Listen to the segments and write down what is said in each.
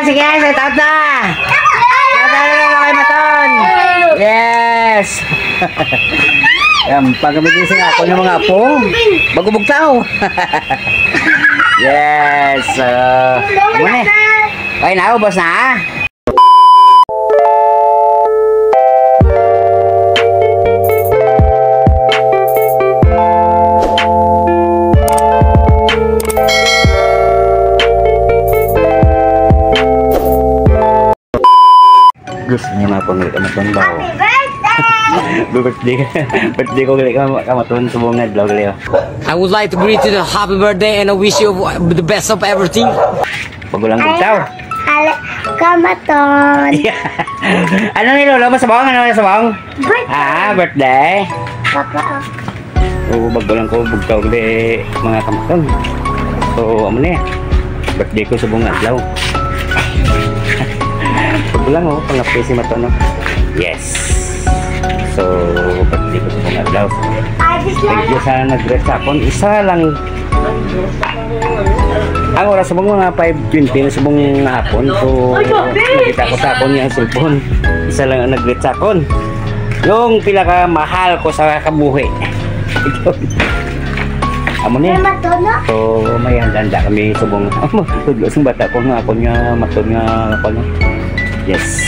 Sige, say tata. Tata na kay Maton. Yes. Yan, pagkamigising ako ng mga apo. Bagubugtaw. Yes. Muna. Okay na, ubos na. Gusto niya mapangulit ka Maton ba? Birthday ko gali ka Maton sa buong adlaw gali. I would like to greet you the happy birthday and I wish you the best of everything. Pagulang bugtaw. Kamaton. Ano ni Lolo mo sa bawang? Ano sa bawang? Birthday. Papa. So bagulang ko bugtaw gali mga Kamaton. So amo ni. Birthday ko sa buong adlaw. Pagulang oh, pangapi si Maton. Yes. So, birthday ko sa buong adlaw. Thank you sa nag-dress hapon. Isa lang. Ang oras sa mga 5:20 na sa buong hapon. So, nakita ko sa hapon yung cellphone. Isa lang ang nag-dress hapon. Yung pinaka mahal ko sa kabuhi. Amo ni. So, may handa kami sa buong tudlo sa bata ko nga ako nga Maton nga ako. Yes.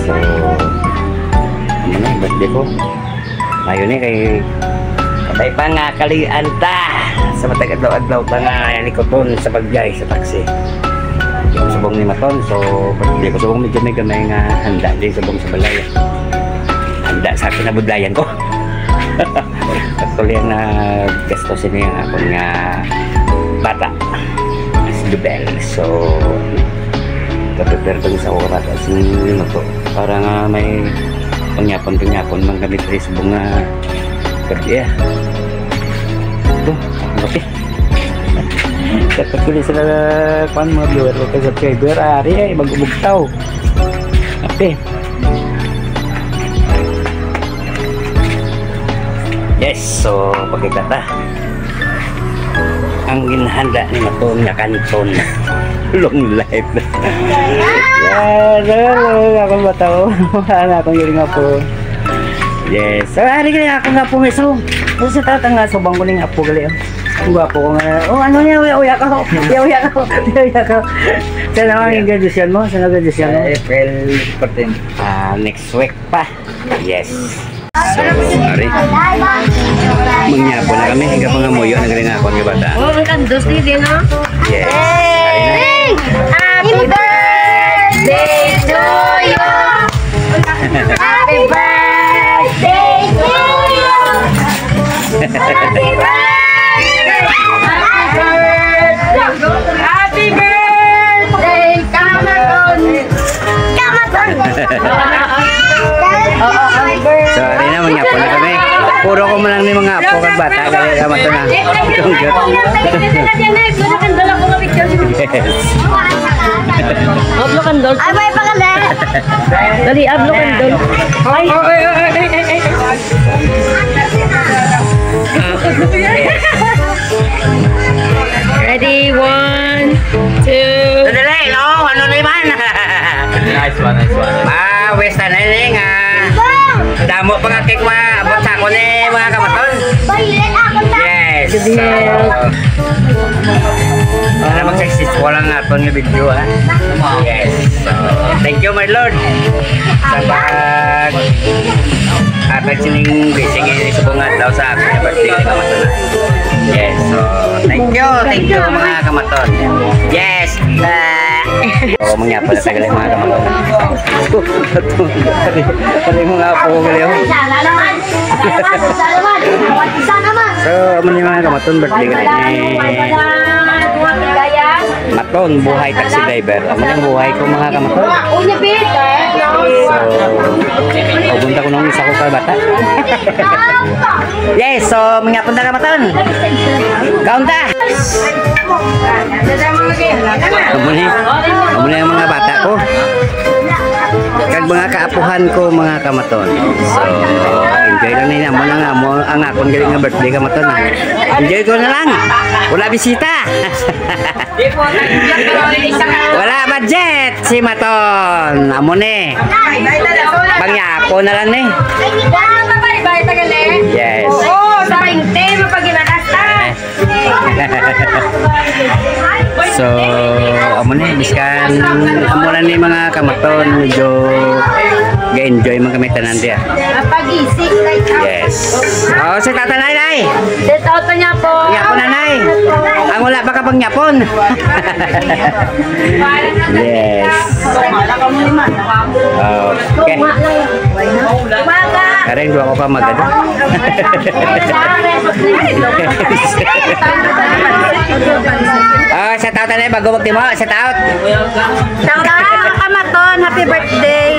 So, ano na, birthday ko. Ngayon kay patay pa nga kalian ta sa matag-adlaw-adlaw ta nga nikoton sa pagbiyay sa taxi. Yung subong ni Maton, so birthday ko subong medyo may gamay nga handa din subong sa balay. Handa sa kinabudlayan ko. Actually na gastosin niya ako nga bata. Si Dubel. So, prepare ko sa oras at sinino to para nga may pangyapon mang gamit rin sa bunga kerja ito, okay dapat ko rin sila kung mga viewer o kay subscriber ari ay mag-ubugtaw okay yes, so pagkikata ang ginhanda ni Maton nga kanton long life. Hello, ako ba tao? Wala akong yun nga po. Yes. So, hari ka ako nga po. So, sa tatang nga, so bang ko nga po gali. Ang gwapo ko nga. Oh, ano niya? Uyak ako. Uyak ako. Saan naman yung graduation mo? Saan ang graduation mo? April 14. Next week pa. Yes. So, hari. Mangyapo na kami. Hingga pa nga muyo. Nagaling ako ng bata. Oh, ang kandos ni din, no? Yes. Hari na. Happy birthday to you. Happy birthday to you. Happy birthday. Happy birthday, Kamaton. Kamaton. So, hari na mangyapo na kami. Puro ko man lang ni mga apo kag bata kaya Kamaton na. Yes. Ablo kandol. Ay, may pakala. Dali, ablo kandol. Ay, ready, 1, 2. Dali, no, ano naman? Nice one. Westa na ini nga. Damo pa nga cake ma, abot sa ko ni mga Kamaton. Yes. Para mag-successful lang nga ito ng video ha. Yes. So, thank you my Lord. Sa pag atag sining blessing ini sa bunga daw sa akin na birthday ni Kamaton. Yes. So, thank you mga Kamaton. Yes. So, mangyapa na tagal mga Kamaton. Pati mga apo ko gali. So, mga Kamaton birthday ka ni Maton, buhay taxi driver. Amo yung buhay ko mga Kamaton. So, pupunta ko nung isa ko sa bata. Yes, so mga punta Kamaton. Kaunta. Amo na yung mga bata ko. Kag mga kaapuhan ko mga Kamaton. So, enjoy lang nila mo lang ang akong galing nga birthday Kamaton. Enjoy ko na lang. Wala bisita. Wala si Maton. Amo ni. Pangyapo na lang ni. Yes. So, amo ni biskan amo na ni mga kamaton medyo ga-enjoy man kami tanan dia. Yes. Oh, si Tata Nay. Set out na niya po. Yapon na Nay. Ang wala pa ka pang yapon. Yes. Okay. Kareng dua ko pa magado. Ah, shout out na bago magtimo. Shout out. Shout out Kamaton, happy birthday.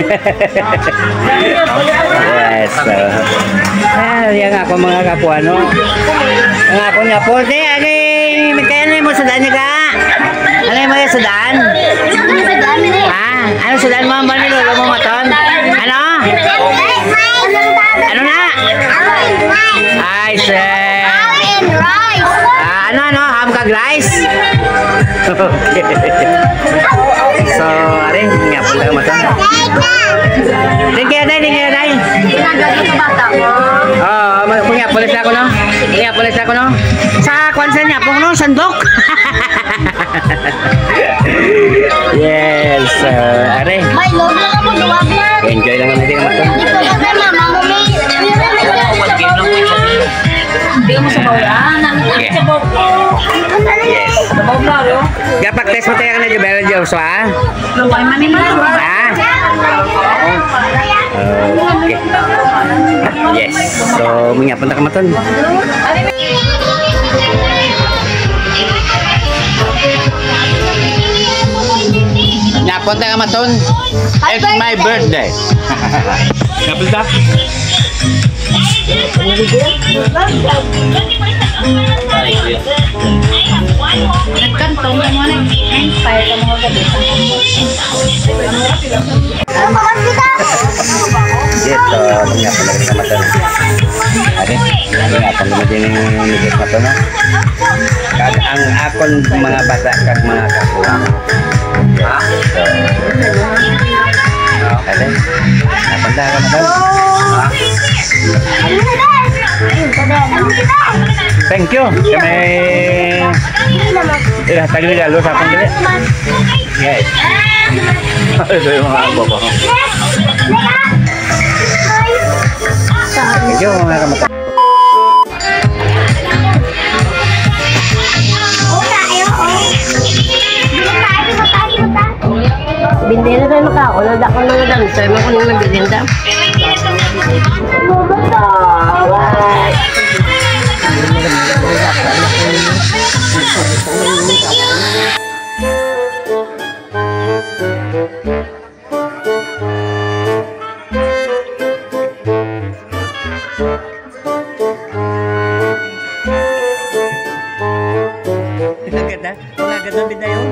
Yes. Yang ako mga kapuano. Ang ako nga po. Ano mo sudan niya ka? Ano yung mga sudan? Ano sudan mo? Ano nilolo mo Maton? Ano? Ano na? Ay, sir. Ano? Hamkag rice? Okay. So, arin, nga po lang Maton. Thank you, Day. Punya polis ako no. Iya, polis ako no. Sa kwansa niya po no, sandok. Yes, are. Enjoy lang natin Maton. Hindi mo sa bawaan. Yes. Gapak test mo tayo ka na Jubel Jobs, ha? Luway man naman. Ha? Okay. Yes. So, mengapon na Kamaton. Ngapon na Kamaton. It's my birthday. Ngapon na? Nagkantong mo na inspire ka mga gabi. Yes, mengapon na Kamaton. Ade, mengapon na din ni Kamaton. Kag ang akon mga bata kag mga kapuha. Ha? Ade, mengapon na Kamaton. Thank you. Kami tadi lalu sa akong dili. Yes. Ito yung mga abo ko. Thank you mga kamata. Bindera tayo makakulang ako ng dancer. Makulang na bindera. Ang ganda bida yun.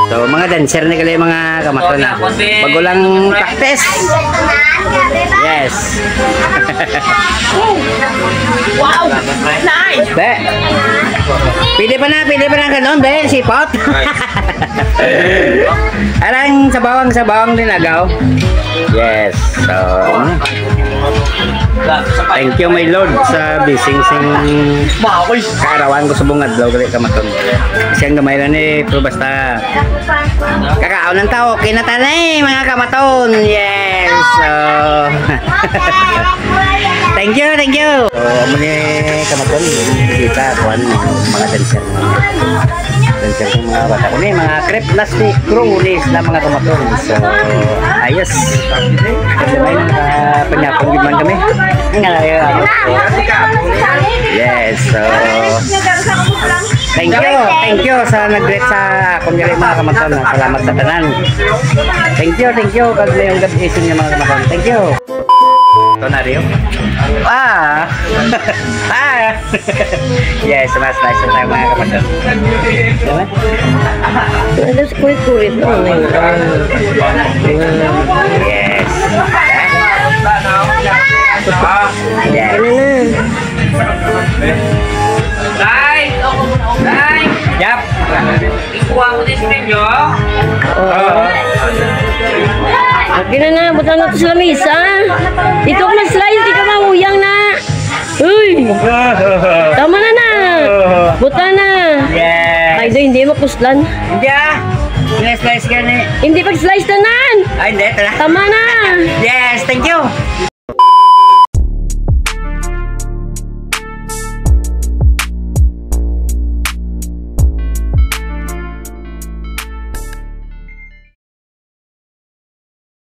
So mga dancer na kali mga kamaton na. Bago lang practice. Yes. Wow! Nice! Be. Pwede pa na ganun, be, sipot. Arang sa bawang dinagaw. Yes. So, thank you my Lord sa bising-sing kaarawan ko sa bungad daw gali kamaton. Kasi ang gamay lang pero basta kakaon ng tao, kinatanay mga kamaton. Yes. So, thank you. So, muli kamaton, kita kuan mga dancer. Dancer ng mga bata ko ni mga crepe plastic cronies na mga kamaton. So, ayos. Kasi may panyapong gid man kami. Yes. So, thank you sa nag-greet sa sa kunyari mga kamaton. Salamat sa tanan. Thank you. Kag mayong gabi sa inyo mga kamaton. Thank you. Ito na rin. Yes, mas nice na tayo mga kamaton. Diba? Alas kurit-kurit no. Yes. Yes. Ano na? Yap. Ikuha mo din sa inyo. Okay na, buta na ito sa lamisa. Dito ko mag-slice, di ka mauyang na. Uy! Tama na na. Buta na. Yes. Ay, hindi mapuslan. Hindi ah. Slice ka ni. Hindi pag-slice na nan. Ay, hindi. Ito na. Tama na. Yes, thank you.